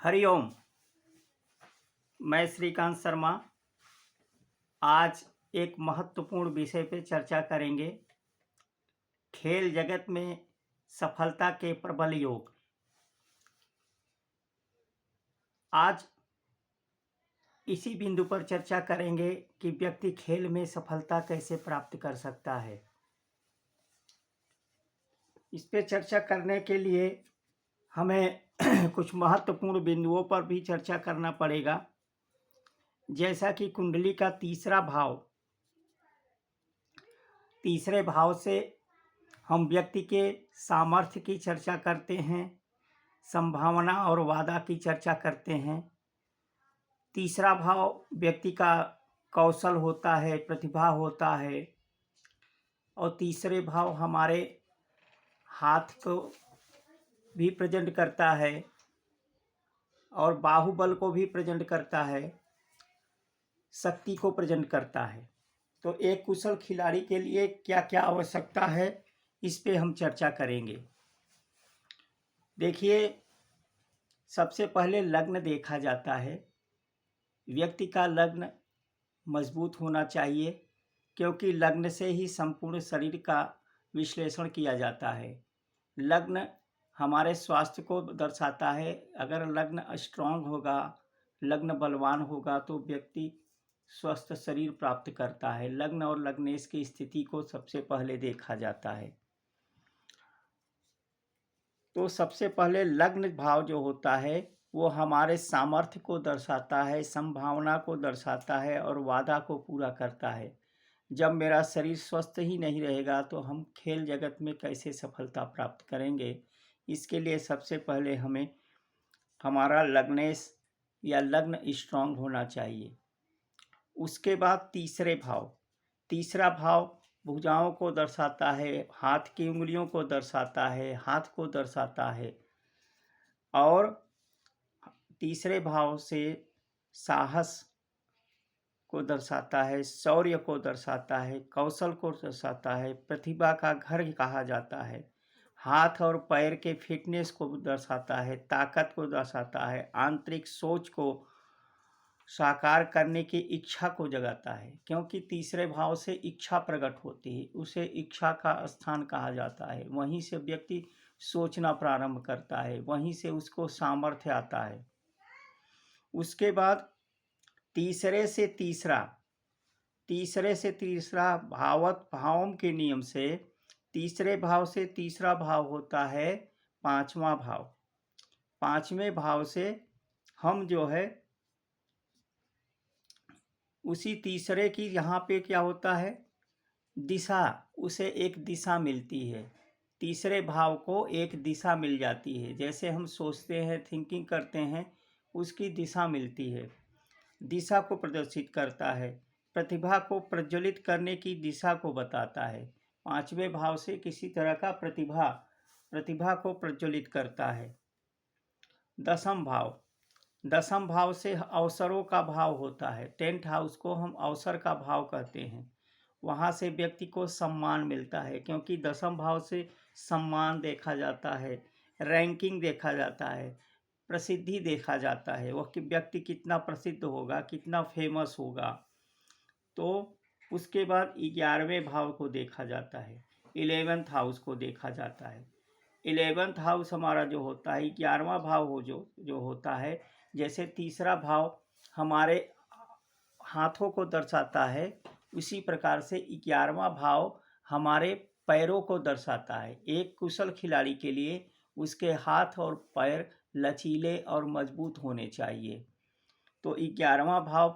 हरिओम। मैं श्रीकांत शर्मा आज एक महत्वपूर्ण विषय पर चर्चा करेंगे। खेल जगत में सफलता के प्रबल योग। आज इसी बिंदु पर चर्चा करेंगे कि व्यक्ति खेल में सफलता कैसे प्राप्त कर सकता है। इस पे चर्चा करने के लिए हमें कुछ महत्वपूर्ण बिंदुओं पर भी चर्चा करना पड़ेगा, जैसा कि कुंडली का तीसरे भाव से हम व्यक्ति के सामर्थ्य की चर्चा करते हैं, संभावना और वादा की चर्चा करते हैं। तीसरा भाव व्यक्ति का कौशल होता है, प्रतिभा होता है, और तीसरे भाव हमारे हाथ को भी प्रेजेंट करता है और बाहुबल को भी प्रेजेंट करता है, शक्ति को प्रेजेंट करता है। तो एक कुशल खिलाड़ी के लिए क्या क्या आवश्यकता है, इस पे हम चर्चा करेंगे। देखिए, सबसे पहले लग्न देखा जाता है। व्यक्ति का लग्न मजबूत होना चाहिए, क्योंकि लग्न से ही संपूर्ण शरीर का विश्लेषण किया जाता है। लग्न हमारे स्वास्थ्य को दर्शाता है। अगर लग्न स्ट्रांग होगा, लग्न बलवान होगा, तो व्यक्ति स्वस्थ शरीर प्राप्त करता है। लग्न और लग्नेश की स्थिति को सबसे पहले देखा जाता है। तो सबसे पहले लग्न भाव जो होता है वो हमारे सामर्थ्य को दर्शाता है, संभावना को दर्शाता है और वादा को पूरा करता है। जब मेरा शरीर स्वस्थ ही नहीं रहेगा तो हम खेल जगत में कैसे सफलता प्राप्त करेंगे। इसके लिए सबसे पहले हमें हमारा लग्नेश या लग्न स्ट्रांग होना चाहिए। उसके बाद तीसरा भाव भुजाओं को दर्शाता है, हाथ की उंगलियों को दर्शाता है, हाथ को दर्शाता है। और तीसरे भाव से साहस को दर्शाता है, शौर्य को दर्शाता है, कौशल को दर्शाता है, प्रतिभा का घर कहा जाता है। हाथ और पैर के फिटनेस को दर्शाता है, ताकत को दर्शाता है, आंतरिक सोच को साकार करने की इच्छा को जगाता है। क्योंकि तीसरे भाव से इच्छा प्रकट होती है, उसे इच्छा का स्थान कहा जाता है। वहीं से व्यक्ति सोचना प्रारंभ करता है, वहीं से उसको सामर्थ्य आता है। उसके बाद तीसरे से तीसरा भावों के नियम से तीसरे भाव से तीसरा भाव होता है पांचवा भाव। पांचवें भाव से हम जो है उसी तीसरे की यहाँ पे क्या होता है, दिशा, उसे एक दिशा मिलती है। तीसरे भाव को एक दिशा मिल जाती है। जैसे हम सोचते हैं, थिंकिंग करते हैं, उसकी दिशा मिलती है। दिशा को प्रदर्शित करता है, प्रतिभा को प्रज्वलित करने की दिशा को बताता है। पांचवें भाव से किसी तरह का प्रतिभा को प्रज्वलित करता है। दसम भाव से अवसरों का भाव होता है। 10th हाउस को हम अवसर का भाव कहते हैं। वहाँ से व्यक्ति को सम्मान मिलता है, क्योंकि दसम भाव से सम्मान देखा जाता है, रैंकिंग देखा जाता है, प्रसिद्धि देखा जाता है। वह कि व्यक्ति कितना प्रसिद्ध होगा, कितना फेमस होगा। तो उसके बाद 11वें भाव को देखा जाता है, 11th हाउस को देखा जाता है। 11th हाउस हमारा जो होता है, 11वां भाव हो जो होता है, जैसे तीसरा भाव हमारे हाथों को दर्शाता है, उसी प्रकार से 11वां भाव हमारे पैरों को दर्शाता है। एक कुशल खिलाड़ी के लिए उसके हाथ और पैर लचीले और मजबूत होने चाहिए। तो 11वां भाव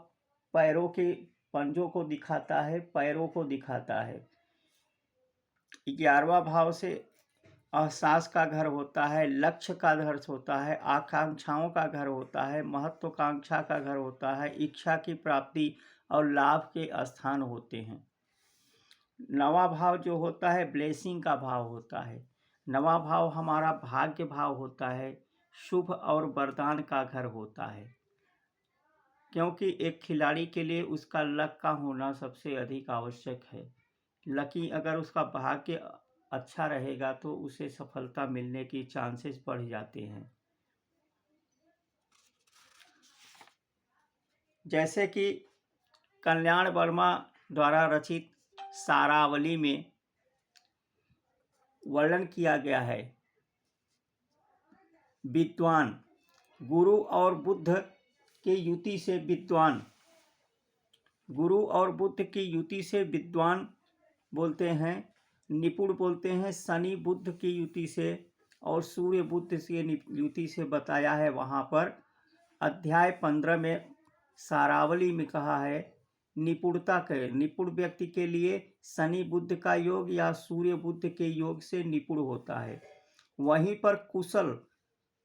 पैरों के पंजों को दिखाता है, पैरों को दिखाता है। 11वां भाव से एहसास का घर होता है, लक्ष्य का घर होता है, आकांक्षाओं का घर होता है, महत्वाकांक्षा का घर होता है, इच्छा की प्राप्ति और लाभ के स्थान होते हैं। 9वां भाव जो होता है ब्लेसिंग का भाव होता है। 9वां भाव हमारा भाग्य भाव होता है, शुभ और वरदान का घर होता है। क्योंकि एक खिलाड़ी के लिए उसका लक का होना सबसे अधिक आवश्यक है। लकी अगर उसका भाग्य अच्छा रहेगा तो उसे सफलता मिलने की चांसेस बढ़ जाते हैं। जैसे कि कल्याण वर्मा द्वारा रचित सारावली में वर्णन किया गया है। विद्वान, गुरु और बुद्ध की युति से विद्वान, गुरु और बुद्ध की युति से विद्वान बोलते हैं। निपुण बोलते हैं शनि बुद्ध की युति से, और सूर्य बुद्ध की युति से बताया है। वहाँ पर अध्याय 15 में सारावली में कहा है निपुणता के, निपुण व्यक्ति के लिए शनि बुद्ध का योग या सूर्य बुद्ध के योग से निपुण होता है। वहीं पर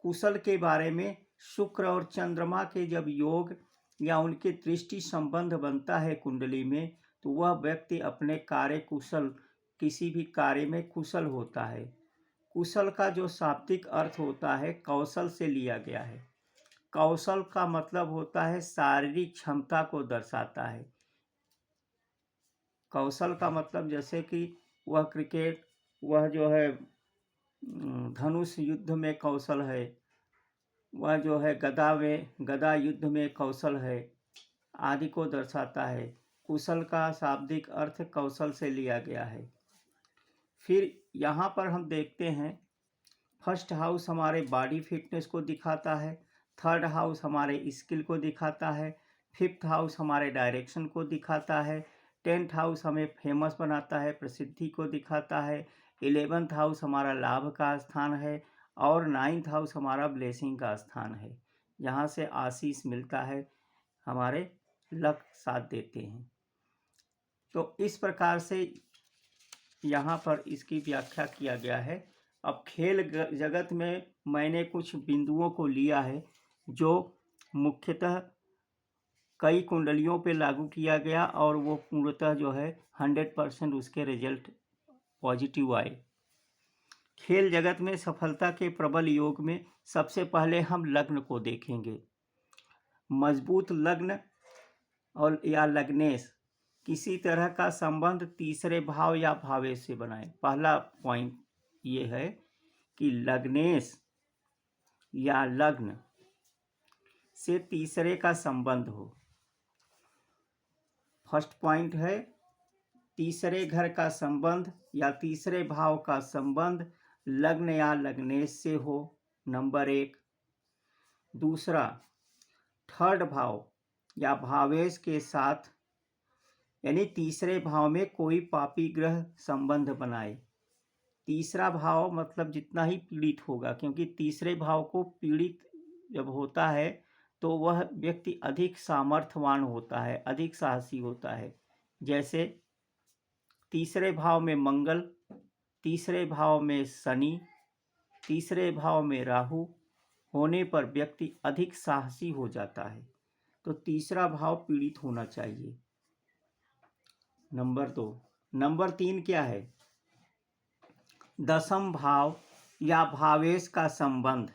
कुशल के बारे में शुक्र और चंद्रमा के जब योग या उनके दृष्टि संबंध बनता है कुंडली में, तो वह व्यक्ति अपने कार्य कुशल, किसी भी कार्य में कुशल होता है। कुशल का जो शाब्दिक अर्थ होता है कौशल से लिया गया है। कौशल का मतलब होता है शारीरिक क्षमता को दर्शाता है। कौशल का मतलब जैसे कि वह क्रिकेट, वह जो है धनुष युद्ध में कौशल है, वह जो है गदा युद्ध में कौशल है आदि को दर्शाता है। कुशल का शाब्दिक अर्थ कौशल से लिया गया है। फिर यहाँ पर हम देखते हैं फर्स्ट हाउस हमारे बॉडी फिटनेस को दिखाता है, थर्ड हाउस हमारे स्किल को दिखाता है, फिफ्थ हाउस हमारे डायरेक्शन को दिखाता है, 10th हाउस हमें फेमस बनाता है, प्रसिद्धि को दिखाता है, 11th हाउस हमारा लाभ का स्थान है, और 9th हाउस हमारा ब्लेसिंग का स्थान है, जहाँ से आशीष मिलता है, हमारे लक साथ देते हैं। तो इस प्रकार से यहाँ पर इसकी व्याख्या किया गया है। अब खेल जगत में मैंने कुछ बिंदुओं को लिया है जो मुख्यतः कई कुंडलियों पे लागू किया गया, और वो पूर्णतः जो है 100% उसके रिजल्ट पॉजिटिव आए। खेल जगत में सफलता के प्रबल योग में सबसे पहले हम लग्न को देखेंगे। मजबूत लग्न और या लग्नेश किसी तरह का संबंध तीसरे भाव या भावेश से बनाए। पहला पॉइंट ये है कि लग्नेश या लग्न से तीसरे का संबंध हो। फर्स्ट पॉइंट है तीसरे घर का संबंध या तीसरे भाव का संबंध लग्न या लग्नेश से हो, नंबर 1। दूसरा, थर्ड भाव या भावेश के साथ, यानी तीसरे भाव में कोई पापी ग्रह संबंध बनाए। तीसरा भाव मतलब जितना ही पीड़ित होगा, क्योंकि तीसरे भाव को पीड़ित जब होता है तो वह व्यक्ति अधिक सामर्थ्यवान होता है, अधिक साहसी होता है। जैसे तीसरे भाव में मंगल, तीसरे भाव में शनि, तीसरे भाव में राहु होने पर व्यक्ति अधिक साहसी हो जाता है। तो तीसरा भाव पीड़ित होना चाहिए, नंबर 2। नंबर 3 क्या है? दशम भाव या भावेश का संबंध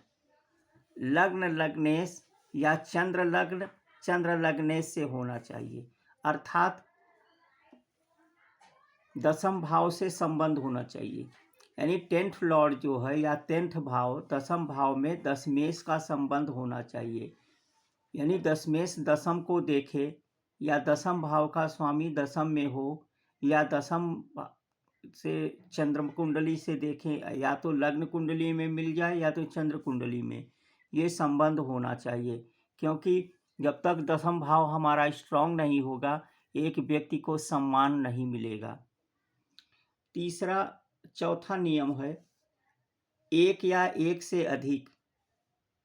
लग्न लग्नेश या चंद्र लग्नेश से होना चाहिए, अर्थात दशम भाव से संबंध होना चाहिए। यानी 10th लॉर्ड जो है या 10th भाव, दशम भाव में दशमेश का संबंध होना चाहिए। यानी दशमेश दशम को देखे, या दशम भाव का स्वामी दशम में हो, या दशम से चंद्र कुंडली से देखें, या तो लग्न कुंडली में मिल जाए या तो चंद्र कुंडली में, ये संबंध होना चाहिए। क्योंकि जब तक दशम भाव हमारा स्ट्रांग नहीं होगा, एक व्यक्ति को सम्मान नहीं मिलेगा। चौथा नियम है एक या एक से अधिक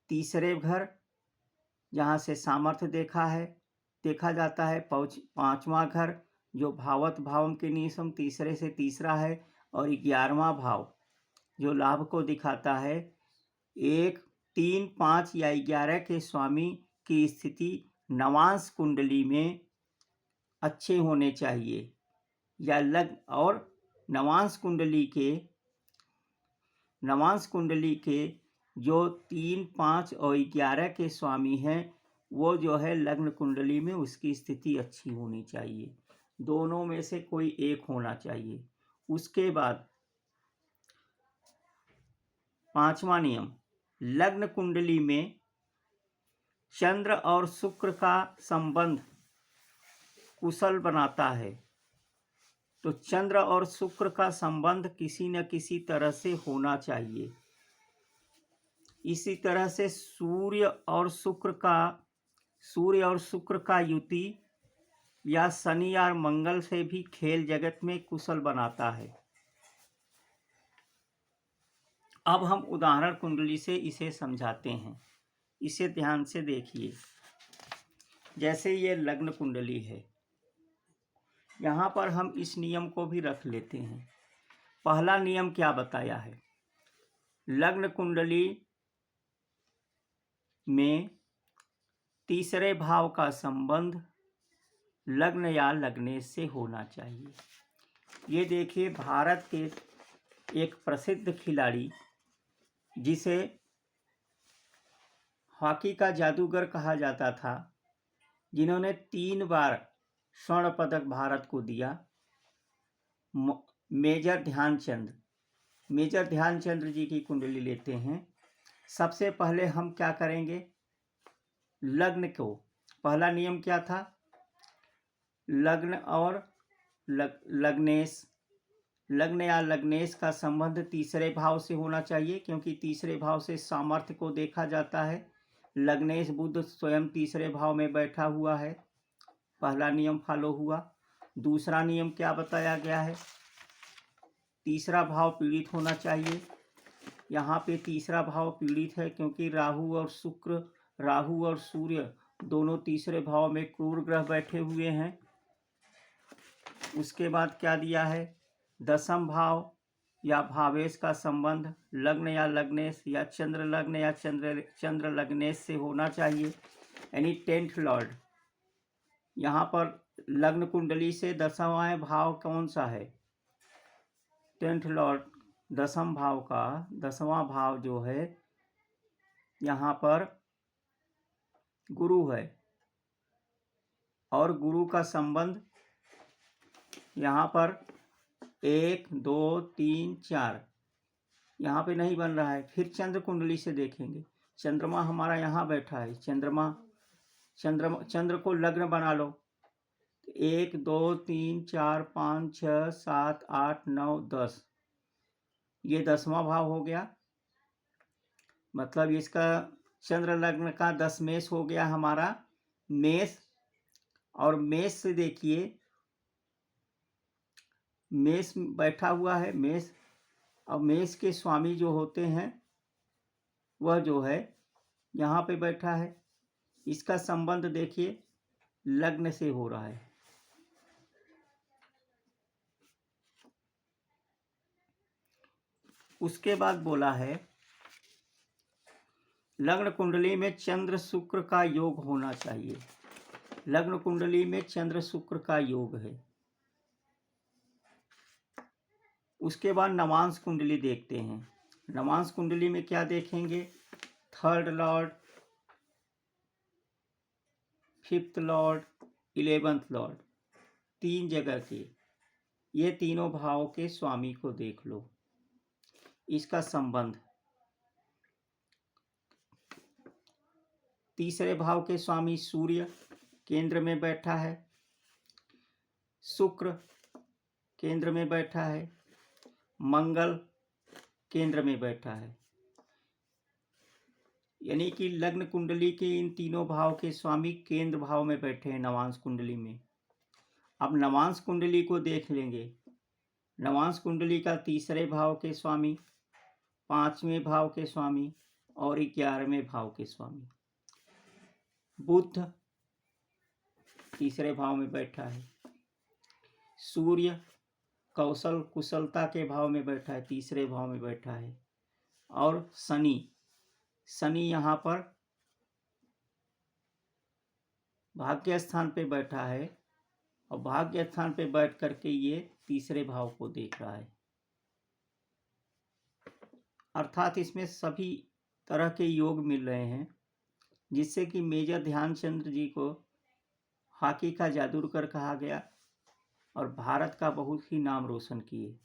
तीसरे घर, जहाँ से सामर्थ्य देखा जाता है। पांचवा घर जो भावत भावम के नियम तीसरे से तीसरा है, और 11वां भाव जो लाभ को दिखाता है। 1, 3, 5 या 11 के स्वामी की स्थिति नवांश कुंडली में अच्छे होने चाहिए, या और नवांश कुंडली के जो 3, 5 और 11 के स्वामी हैं, वो जो है लग्न कुंडली में उसकी स्थिति अच्छी होनी चाहिए। दोनों में से कोई एक होना चाहिए। उसके बाद 5वां नियम, लग्न कुंडली में चंद्र और शुक्र का संबंध कुशल बनाता है। तो चंद्र और शुक्र का संबंध किसी न किसी तरह से होना चाहिए। इसी तरह से सूर्य और शुक्र का युति या शनि और मंगल से भी खेल जगत में कुशल बनाता है। अब हम उदाहरण कुंडली से इसे समझाते हैं। इसे ध्यान से देखिए। जैसे ये लग्न कुंडली है, यहाँ पर हम इस नियम को भी रख लेते हैं। पहला नियम क्या बताया है? लग्न कुंडली में तीसरे भाव का संबंध लग्न या लग्नेश से होना चाहिए। ये देखिए, भारत के एक प्रसिद्ध खिलाड़ी जिसे हॉकी का जादूगर कहा जाता था, जिन्होंने 3 बार स्वर्ण पदक भारत को दिया, मेजर ध्यानचंद जी की कुंडली लेते हैं। सबसे पहले हम क्या करेंगे? लग्न को, पहला नियम क्या था? लग्न और लग्न या लग्नेश का संबंध तीसरे भाव से होना चाहिए, क्योंकि तीसरे भाव से सामर्थ्य को देखा जाता है। लग्नेश बुध स्वयं तीसरे भाव में बैठा हुआ है। पहला नियम फॉलो हुआ। दूसरा नियम क्या बताया गया है? तीसरा भाव पीड़ित होना चाहिए। यहाँ पे तीसरा भाव पीड़ित है क्योंकि राहु और सूर्य दोनों तीसरे भाव में क्रूर ग्रह बैठे हुए हैं। उसके बाद क्या दिया है? दशम भाव या भावेश का संबंध लग्न या लग्नेश या चंद्र लग्न या चंद्र लग्नेश से होना चाहिए, यानी 10th लॉर्ड। यहाँ पर लग्न कुंडली से 10वां भाव कौन सा है? 10th लॉर्ड, 10th भाव का 10वां भाव जो है यहाँ पर गुरु है, और गुरु का संबंध यहाँ पर 1 2 3 4 यहाँ पे नहीं बन रहा है। फिर चंद्र कुंडली से देखेंगे। चंद्रमा हमारा यहाँ बैठा है। चंद्र को लग्न बना लो। 1 2 3 4 5 6 7 8 9 10, ये 10वां भाव हो गया। मतलब इसका चंद्र लग्न का 10 मेष हो गया हमारा मेष। और मेष से देखिए, मेष बैठा हुआ है मेष, और मेष के स्वामी जो होते हैं वह जो है यहाँ पे बैठा है। इसका संबंध देखिए लग्न से हो रहा है। उसके बाद बोला है लग्न कुंडली में चंद्र शुक्र का योग होना चाहिए। लग्न कुंडली में चंद्र शुक्र का योग है। उसके बाद नवांश कुंडली देखते हैं। नवांश कुंडली में क्या देखेंगे? 3rd Lord, 5th Lord, 11th Lord, 3 जगह के, ये तीनों भावों के स्वामी को देख लो। इसका संबंध तीसरे भाव के स्वामी सूर्य केंद्र में बैठा है, शुक्र केंद्र में बैठा है, मंगल केंद्र में बैठा है। यानी कि लग्न कुंडली के इन तीनों भाव के स्वामी केंद्र भाव में बैठे हैं नवांश कुंडली में। अब नवांश कुंडली को देख लेंगे। नवांश कुंडली का तीसरे भाव के स्वामी, 5वें भाव के स्वामी और 11वें भाव के स्वामी। बुध तीसरे भाव में बैठा है। सूर्य कुशलता के भाव में बैठा है, तीसरे भाव में बैठा है। और शनि यहाँ पर भाग्य स्थान पे बैठा है, और भाग्य स्थान पे बैठ करके ये तीसरे भाव को देख रहा है। अर्थात इसमें सभी तरह के योग मिल रहे हैं, जिससे कि मेजर ध्यानचंद जी को हॉकी का जादूगर कहा गया और भारत का बहुत ही नाम रोशन किए।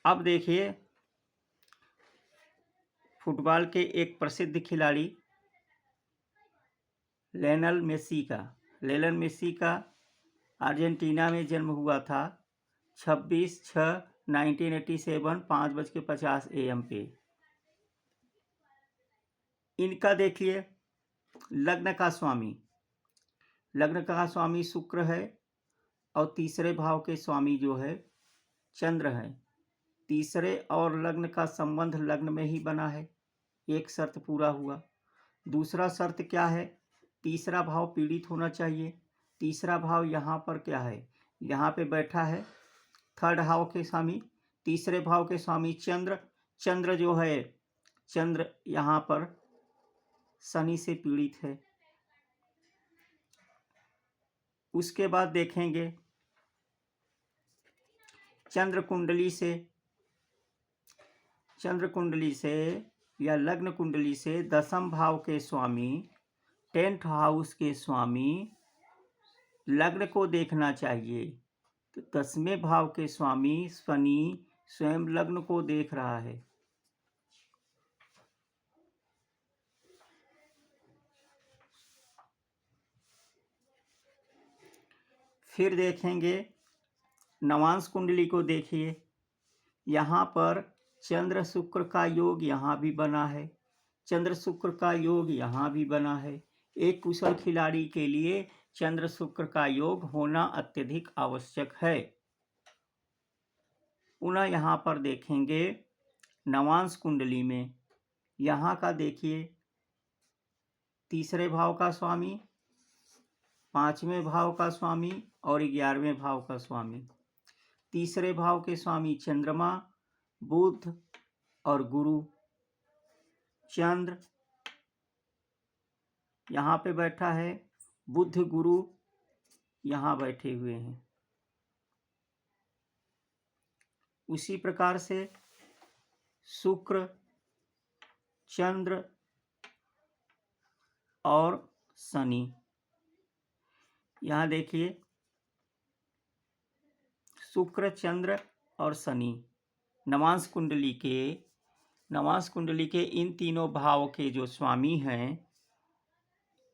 अब देखिए, फुटबॉल के एक प्रसिद्ध खिलाड़ी लेनल मेसी का अर्जेंटीना में जन्म हुआ था 26/6/1987 5:50 AM पे। इनका देखिए लग्न का स्वामी शुक्र है और तीसरे भाव के स्वामी जो है चंद्र है। तीसरे और लग्न का संबंध लग्न में ही बना है, एक शर्त पूरा हुआ। दूसरा शर्त क्या है? तीसरा भाव पीड़ित होना चाहिए। तीसरा भाव यहाँ पर क्या है? यहाँ पे बैठा है थर्ड हाउस के स्वामी, तीसरे भाव के स्वामी चंद्र जो है, चंद्र यहाँ पर शनि से पीड़ित है। उसके बाद देखेंगे चंद्र कुंडली से या लग्न कुंडली से दसम भाव के स्वामी 10th हाउस के स्वामी लग्न को देखना चाहिए। तो 10वें भाव के स्वामी शनि स्वयं लग्न को देख रहा है। फिर देखेंगे नवांश कुंडली को। देखिए यहाँ पर चंद्र शुक्र का योग यहाँ भी बना है, चंद्र शुक्र का योग यहाँ भी बना है। एक कुशल खिलाड़ी के लिए चंद्र शुक्र का योग होना अत्यधिक आवश्यक है। पुनः यहाँ पर देखेंगे नवांश कुंडली में, यहाँ का देखिए तीसरे भाव का स्वामी, 5वें भाव का स्वामी और 11वें भाव का स्वामी। तीसरे भाव के स्वामी चंद्रमा, बुध और गुरु। चंद्र यहाँ पे बैठा है, बुध गुरु यहाँ बैठे हुए हैं। उसी प्रकार से शुक्र, चंद्र और शनि। यहाँ देखिए शुक्र, चंद्र और शनि नवांश कुंडली के इन तीनों भाव के जो स्वामी हैं,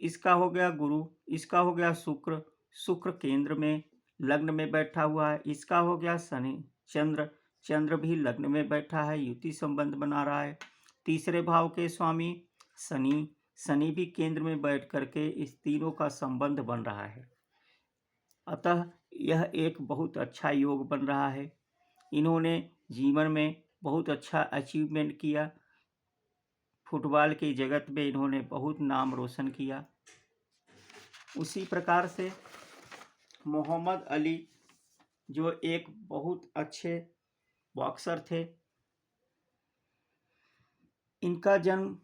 इसका हो गया गुरु, इसका हो गया शुक्र केंद्र में लग्न में बैठा हुआ है। इसका हो गया शनि, चंद्र भी लग्न में बैठा है, युति संबंध बना रहा है। तीसरे भाव के स्वामी शनि भी केंद्र में बैठ करके इस तीनों का संबंध बन रहा है। अतः यह एक बहुत अच्छा योग बन रहा है। इन्होंने जीवन में बहुत अच्छा अचीवमेंट किया, फुटबॉल के जगत में इन्होंने बहुत नाम रोशन किया। उसी प्रकार से मोहम्मद अली जो एक बहुत अच्छे बॉक्सर थे, इनका जन्म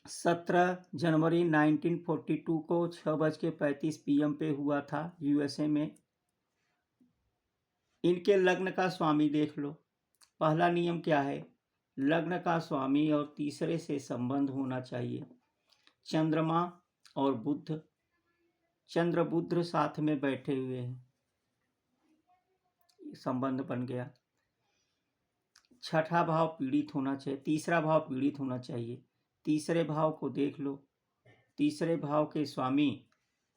17 जनवरी 1942 को 6:35 PM पे हुआ था USA में। इनके लग्न का स्वामी देख लो। पहला नियम क्या है? लग्न का स्वामी और तीसरे से संबंध होना चाहिए। चंद्रमा और बुध, चंद्र बुध साथ में बैठे हुए हैं, संबंध बन गया। छठा भाव पीड़ित होना चाहिए, तीसरा भाव पीड़ित होना चाहिए। तीसरे भाव को देख लो, तीसरे भाव के स्वामी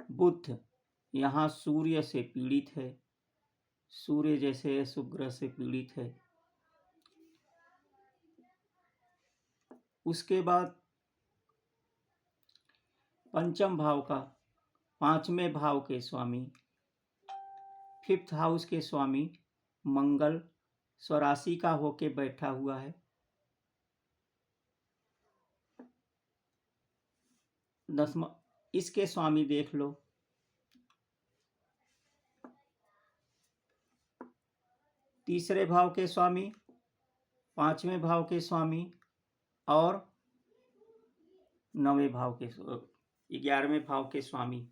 बुध यहाँ सूर्य से पीड़ित है, सूर्य जैसे शुभ ग्रह से पीड़ित है। उसके बाद पंचम भाव का 5वें भाव के स्वामी 5th हाउस के स्वामी मंगल स्वराशि का होके बैठा हुआ है। इसके स्वामी देख लो, तीसरे भाव के स्वामी, 5वें भाव के स्वामी और 9वें भाव के 11वें भाव के स्वामी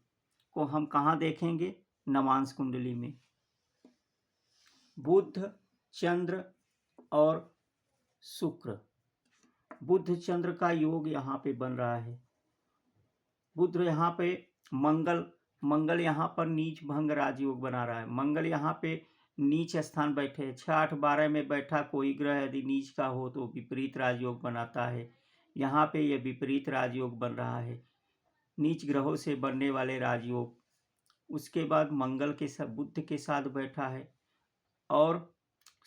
को हम कहाँ देखेंगे? नवांश कुंडली में। बुध, चंद्र और शुक्र, बुध चंद्र का योग यहाँ पे बन रहा है। बुध यहाँ पे मंगल यहाँ पर नीच भंग राजयोग बना रहा है। मंगल यहाँ पे नीच स्थान बैठे, 6, 8, 12 में बैठा कोई ग्रह यदि नीच का हो तो विपरीत राजयोग बनाता है। यहाँ पे यह विपरीत राजयोग बन रहा है। नीच ग्रहों से बनने वाले राजयोग। उसके बाद मंगल के साथ बुध के साथ बैठा है। और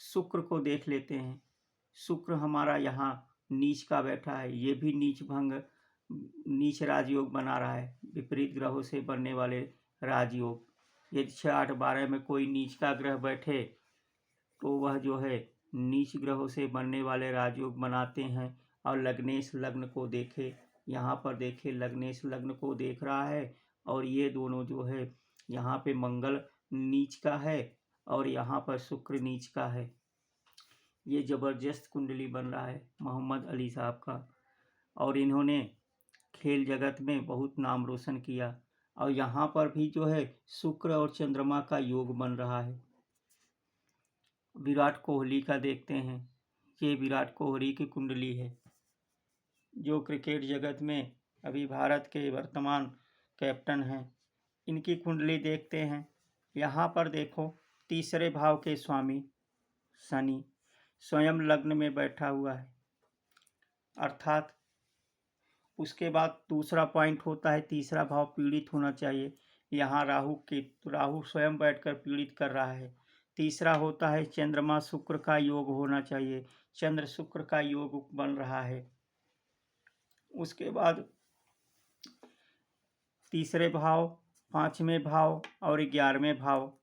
शुक्र को देख लेते हैं। शुक्र हमारा यहाँ नीच का बैठा है, ये भी नीच भंग नीच राजयोग बना रहा है, विपरीत ग्रहों से बनने वाले राजयोग। यदि 6, 8, 12 में कोई नीच का ग्रह बैठे तो वह जो है नीच ग्रहों से बनने वाले राजयोग बनाते हैं। और लग्नेश लग्न को देखे, यहाँ पर देखे लग्नेश लग्न को देख रहा है, और ये दोनों जो है यहाँ पे मंगल नीच का है और यहाँ पर शुक्र नीच का है। ये ज़बरदस्त कुंडली बन रहा है मोहम्मद अली साहब का, और इन्होंने खेल जगत में बहुत नाम रोशन किया। और यहाँ पर भी जो है शुक्र और चंद्रमा का योग बन रहा है। विराट कोहली का देखते हैं, ये विराट कोहली की कुंडली है, जो क्रिकेट जगत में अभी भारत के वर्तमान कैप्टन हैं। इनकी कुंडली देखते हैं। यहाँ पर देखो, तीसरे भाव के स्वामी शनि स्वयं लग्न में बैठा हुआ है, अर्थात उसके बाद दूसरा पॉइंट होता है तीसरा भाव पीड़ित होना चाहिए। यहाँ राहु स्वयं बैठकर पीड़ित कर रहा है। तीसरा होता है चंद्रमा शुक्र का योग होना चाहिए, चंद्र शुक्र का योग बन रहा है। उसके बाद तीसरे भाव, पांचवें भाव और 11वें भाव,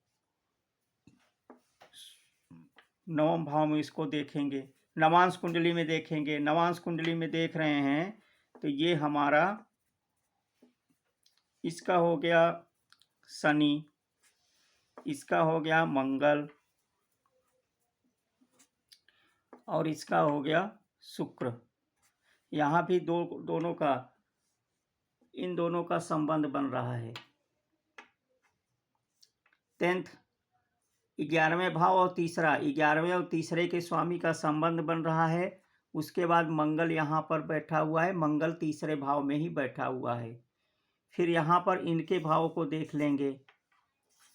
नवम भाव में इसको देखेंगे, नवांश कुंडली में देखेंगे। नवांश कुंडली में देख रहे हैं तो ये हमारा इसका हो गया शनि, इसका हो गया मंगल और इसका हो गया शुक्र। यहाँ भी इन दोनों का संबंध बन रहा है। 10th 11वें भाव और तीसरा, 11वें और तीसरे के स्वामी का संबंध बन रहा है। उसके बाद मंगल यहाँ पर बैठा हुआ है, मंगल तीसरे भाव में ही बैठा हुआ है। फिर यहाँ पर इनके भाव को देख लेंगे।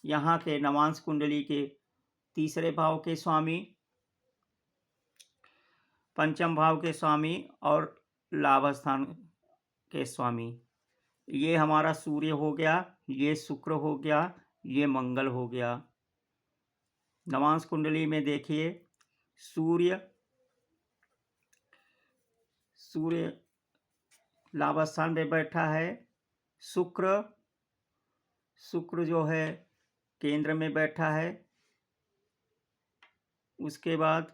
यहाँ के नवांश कुंडली के तीसरे भाव के स्वामी, पंचम भाव के स्वामी और लाभ स्थान के स्वामी, ये हमारा सूर्य हो गया, ये शुक्र हो गया, ये मंगल हो गया। नवांश कुंडली में देखिए, सूर्य लाभ स्थान में बैठा है, शुक्र जो है केंद्र में बैठा है। उसके बाद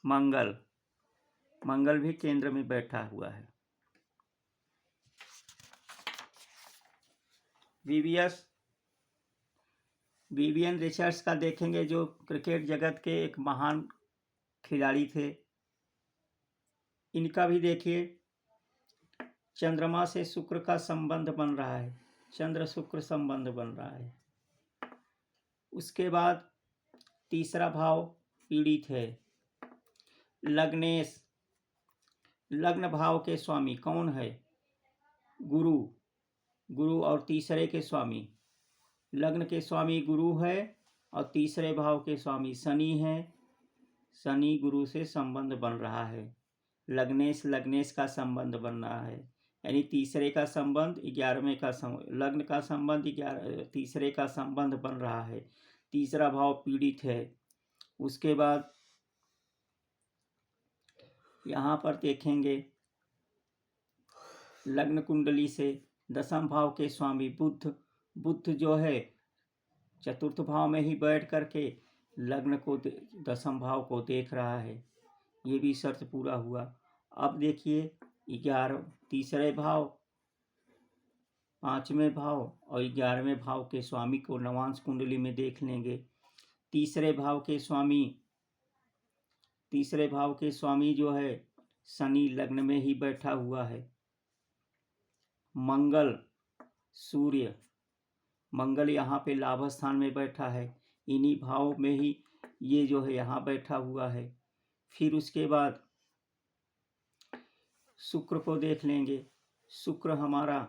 मंगल भी केंद्र में बैठा हुआ है। विवियन रिचर्ड्स का देखेंगे, जो क्रिकेट जगत के एक महान खिलाड़ी थे। इनका भी देखिए, चंद्रमा से शुक्र का संबंध बन रहा है, चंद्र शुक्र संबंध बन रहा है। उसके बाद तीसरा भाव पीड़ित है। लग्नेश, लग्न भाव के स्वामी कौन है? गुरु और तीसरे के स्वामी, लग्न के स्वामी गुरु है और तीसरे भाव के स्वामी शनि है। शनि गुरु से संबंध बन रहा है। लग्नेश का संबंध बन रहा है, यानी तीसरे का संबंध 11वें का लग्न का संबंध तीसरे का संबंध बन रहा है। तीसरा भाव पीड़ित है। उसके बाद यहाँ पर देखेंगे, लग्न कुंडली से दसम भाव के स्वामी बुध जो है चतुर्थ भाव में ही बैठ करके लग्न को दसम भाव को देख रहा है। ये भी शर्त पूरा हुआ। अब देखिए, तीसरे भाव, पांचवें भाव और 11वें भाव के स्वामी को नवांश कुंडली में देख लेंगे। तीसरे भाव के स्वामी जो है शनि लग्न में ही बैठा हुआ है। मंगल यहाँ पे लाभ स्थान में बैठा है, इन्हीं भाव में ही ये जो है यहाँ बैठा हुआ है। फिर उसके बाद शुक्र को देख लेंगे। शुक्र हमारा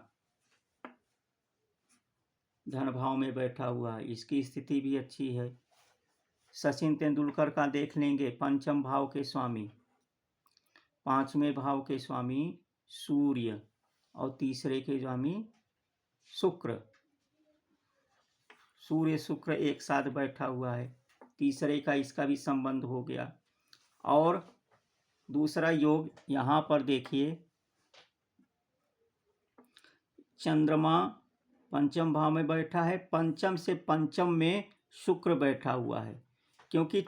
धन भाव में बैठा हुआ है, इसकी स्थिति भी अच्छी है। सचिन तेंदुलकर का देख लेंगे, पंचम भाव के स्वामी, पांचवें भाव के स्वामी सूर्य, और तीसरे के स्वामी शुक्र। सूर्य शुक्र एक साथ बैठा हुआ है, तीसरे का इसका भी संबंध हो गया। और दूसरा योग यहाँ पर देखिए, चंद्रमा पंचम भाव में बैठा है, पंचम से पंचम में शुक्र बैठा हुआ है, क्योंकि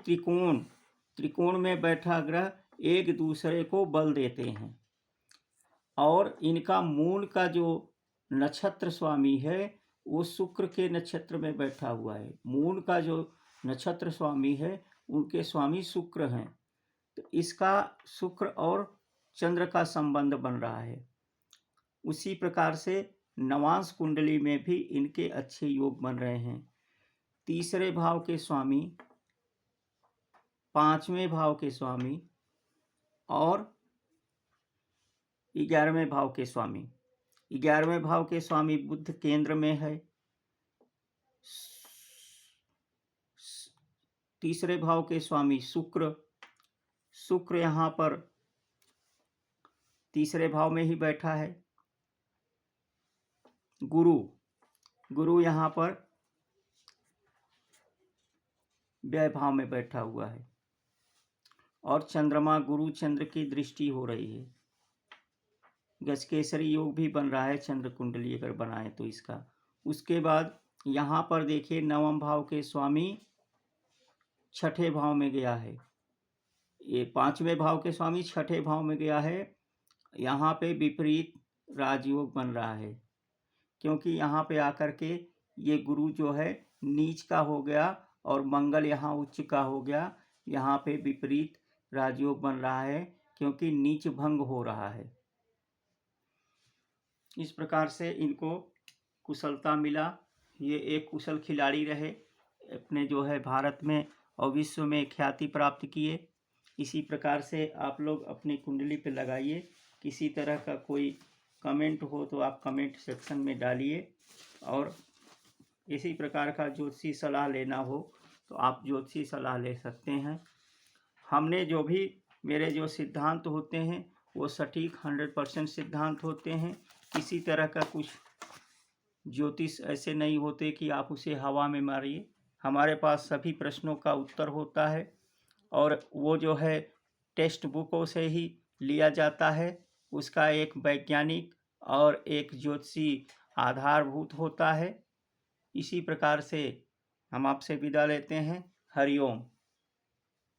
त्रिकोण में बैठा ग्रह एक दूसरे को बल देते हैं। और इनका मूल का जो नक्षत्र स्वामी है वो शुक्र के नक्षत्र में बैठा हुआ है। मूल का जो नक्षत्र स्वामी है उनके स्वामी शुक्र हैं, तो इसका शुक्र और चंद्र का संबंध बन रहा है। उसी प्रकार से नवांश कुंडली में भी इनके अच्छे योग बन रहे हैं। तीसरे भाव के स्वामी, पांचवें भाव के स्वामी और 11वें भाव के स्वामी। 11वें भाव के स्वामी बुध केंद्र में है। तीसरे भाव के स्वामी शुक्र यहाँ पर तीसरे भाव में ही बैठा है। गुरु यहाँ पर व्यय भाव में बैठा हुआ है। और चंद्रमा गुरु चंद्र की दृष्टि हो रही है। गजकेसरी योग भी बन रहा है चंद्र कुंडली अगर बनाए तो इसका। उसके बाद यहाँ पर देखिए नवम भाव के स्वामी छठे भाव में गया है। ये पांचवें भाव के स्वामी छठे भाव में गया है। यहाँ पे विपरीत राजयोग बन रहा है, क्योंकि यहाँ पे आकर के ये गुरु जो है नीच का हो गया और मंगल यहाँ उच्च का हो गया। यहाँ पे विपरीत राजयोग बन रहा है, क्योंकि नीच भंग हो रहा है। इस प्रकार से इनको कुशलता मिला। ये एक कुशल खिलाड़ी रहे, अपने जो है भारत में और विश्व में ख्याति प्राप्त किए। इसी प्रकार से आप लोग अपनी कुंडली पे लगाइए। किसी तरह का कोई कमेंट हो तो आप कमेंट सेक्शन में डालिए, और इसी प्रकार का ज्योतिषी सलाह लेना हो तो आप ज्योतिषी सलाह ले सकते हैं। हमने जो भी मेरे जो सिद्धांत होते हैं वो सटीक 100% सिद्धांत होते हैं। किसी तरह का कुछ ज्योतिष ऐसे नहीं होते कि आप उसे हवा में मारिए। हमारे पास सभी प्रश्नों का उत्तर होता है, और वो जो है टेक्स्ट बुकों से ही लिया जाता है। उसका एक वैज्ञानिक और एक ज्योतिषी आधारभूत होता है। इसी प्रकार से हम आपसे विदा लेते हैं। हरिओम।